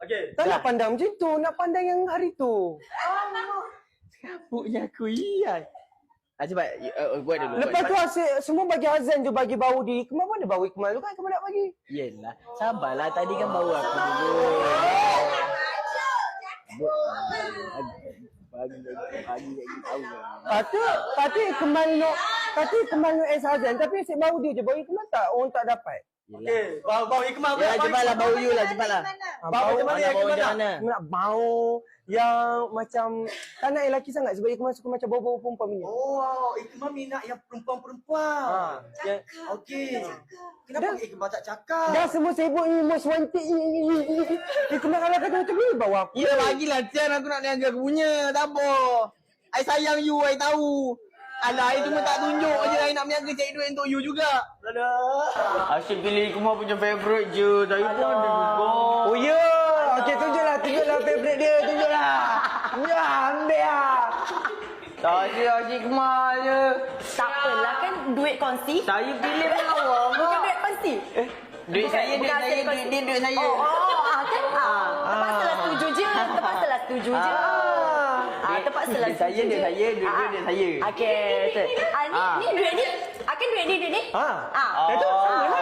Okey. Tak nak pandang macam tu. Nak pandang yang hari tu. Kabuknya aku iya. Cepat buat dulu. Lepas tu asyik semua bagi azan je bagi bau di Ikmal. Mana bau Ikmal tu kan? Ikmal nak bagi. Yelah. Sabarlah tadi kan baru aku dulu. Bagi lagi tahu. Kata Ikmal no es azan. Tapi asyik bau dia je. Bau Ikmal tak? Orang tak dapat. Okey, bau Ikmal Ya cepatlah bau you lah cepatlah. Bau macam mana? Bau macam mana? Nak bau yang macam tak nak lelaki sangat sebab Ikmal suka macam bau-bau perempuan punya. Oh, Ikmal minat yang perempuan-perempuan. Okey. Kenapa Ikmal tak cakap? Dah semua sibuk ni most wanted ni. Ikmal kalau kata macam ni bau apa? Ya bagilah Tian aku nak niaga aku punya. Tak apa. I sayang you, I tahu. Alah, I cuma tak tunjuk je I nak berniaga cari duit untuk you juga. Aduh. Asyik pilih Ikmal punya favourite je. Saya pun ada juga. Oh ya. Okey tunjuklah favourite dia. Tunjuklah. Ya ambil lah. Asyik Ikmal je. Tak apalah kan duit kongsi. Saya pilih awak. Bukan duit kongsi. Duit saya, duit saya. Kan? Terpaksalah setuju je. Terpaksalah setuju je. Terpaksalah Duit saya, duit saya. Okey. Ni duit ni. Akan duit ni. Ha. Dah tu sama lah.